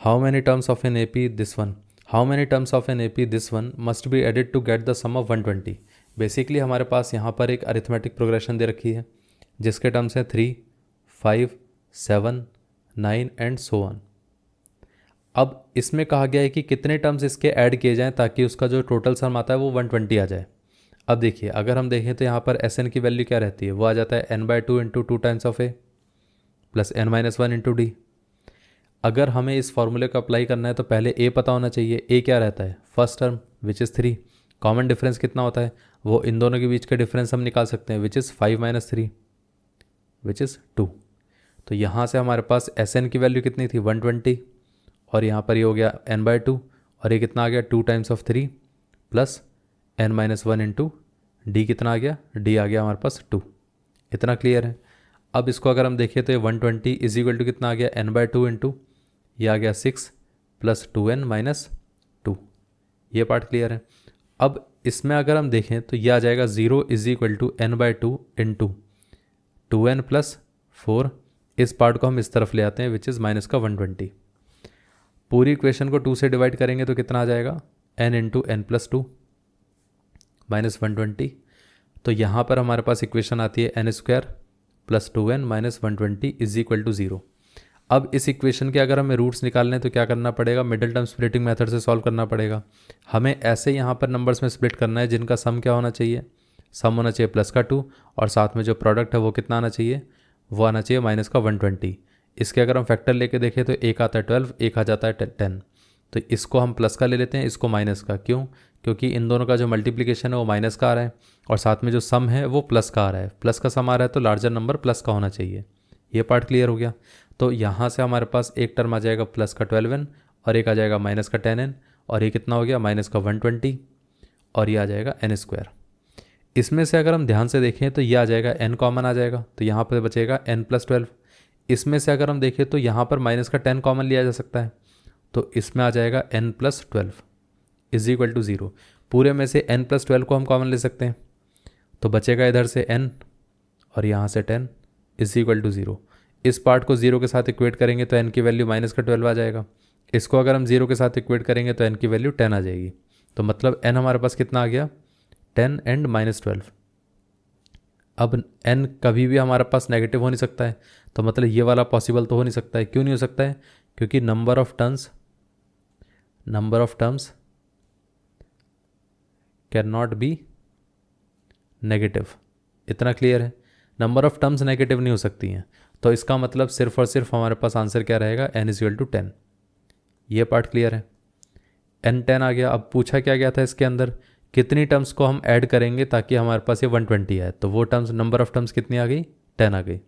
How many terms of an AP this one, how many terms of an AP this one must be added to get the sum of 120। Basically हमारे पास यहाँ पर एक arithmetic progression दे रखी है जिसके terms हैं 3, 5, 7, 9 and so on. अब इसमें कहा गया है कि कितने टर्म्स इसके ऐड किए जाएं ताकि उसका जो टोटल सम आता है वो 120 आ जाए। अब देखिए अगर हम देखें तो यहाँ पर Sn की वैल्यू क्या रहती है, वो आ जाता है n/2 into 2 times of a plus n-1 into D. अगर हमें इस फॉर्मूले को अप्लाई करना है तो पहले a पता होना चाहिए। a क्या रहता है, first term which is 3। Common difference कितना होता है, वो इन दोनों के बीच का डिफरेंस हम निकाल सकते हैं विच इज़ 5 - 3 विच इज़ 2। तो यहाँ से हमारे पास Sn की वैल्यू कितनी थी 120 और यहाँ पर ये हो गया n/2 और ये कितना आ गया 2 times of 3 plus n-1 into D कितना आ गया, डी आ गया हमारे पास 2। इतना क्लियर है। अब इसको अगर हम देखें तो ये 120 इज इक्वल टू कितना आ गया n/2 इंटू ये आ गया 6 प्लस 2n-2। ये पार्ट क्लियर है। अब इसमें अगर हम देखें तो ये आ जाएगा 0 is equal to n/2 into 2n plus 4। इस पार्ट को हम इस तरफ ले आते हैं विच इज़ माइनस का 120। पूरी इक्वेशन को 2 से डिवाइड करेंगे तो कितना आ जाएगा n into n plus 2 minus 120। तो यहाँ पर हमारे पास इक्वेशन आती है n² plus 2n minus 120 is equal to 0। अब इस इक्वेशन के अगर हमें रूट्स निकालने हैं तो क्या करना पड़ेगा, मिडिल टर्म स्प्लिटिंग मेथड से सॉल्व करना पड़ेगा। हमें ऐसे यहाँ पर नंबर्स में स्प्लिट करना है जिनका सम क्या होना चाहिए, सम होना चाहिए प्लस का 2 और साथ में जो प्रोडक्ट है वो कितना आना चाहिए, वो आना चाहिए माइनस का 120। इसके अगर हम फैक्टर लेके देखें तो एक आता है 12, एक आ जाता है 10। तो इसको हम प्लस का ले लेते हैं, इसको माइनस का। क्यों, क्योंकि इन दोनों का जो मल्टीप्लिकेशन है वो माइनस का आ रहा है और साथ में जो सम है वो प्लस का आ रहा है। प्लस का सम आ रहा है तो लार्जर नंबर प्लस का होना चाहिए। ये पार्ट क्लियर हो गया। तो यहाँ से हमारे पास एक टर्म आ जाएगा प्लस का 12n और एक आ जाएगा माइनस का 10n और ये कितना हो गया माइनस का 120 और ये आ जाएगा n²। इसमें से अगर हम ध्यान से देखें तो ये आ जाएगा n कॉमन आ जाएगा तो यहाँ पर बचेगा n प्लस 12। इसमें से अगर हम देखें तो यहाँ पर माइनस का 10 कॉमन लिया जा सकता है तो इसमें आ जाएगा n plus 12 is equal to 0। पूरे में से n प्लस 12 को हम कॉमन ले सकते हैं तो बचेगा इधर से n और यहाँ से 10 इज इक्वल टू 0। इस पार्ट को 0 के साथ इक्वेट करेंगे तो n की वैल्यू माइनस का 12 आ जाएगा। इसको अगर हम 0 के साथ इक्वेट करेंगे तो n की वैल्यू 10 आ जाएगी। तो मतलब n हमारे पास कितना आ गया 10 एंड माइनस 12। अब n कभी भी हमारे पास नेगेटिव हो नहीं सकता है तो मतलब ये वाला पॉसिबल तो हो नहीं सकता है। क्यों नहीं हो सकता है, क्योंकि number of terms can not be negative. इतना क्लियर है, नंबर ऑफ टर्म्स नेगेटिव नहीं हो सकती हैं। तो इसका मतलब सिर्फ और सिर्फ हमारे पास आंसर क्या रहेगा n इज इक्वल टू 10। ये पार्ट क्लियर है। n 10 आ गया। अब पूछा क्या गया था इसके अंदर, कितनी टर्म्स को हम ऐड करेंगे ताकि हमारे पास ये 120 आए। तो वो टर्म्स, नंबर ऑफ टर्म्स कितनी आ गई 10 आ गई।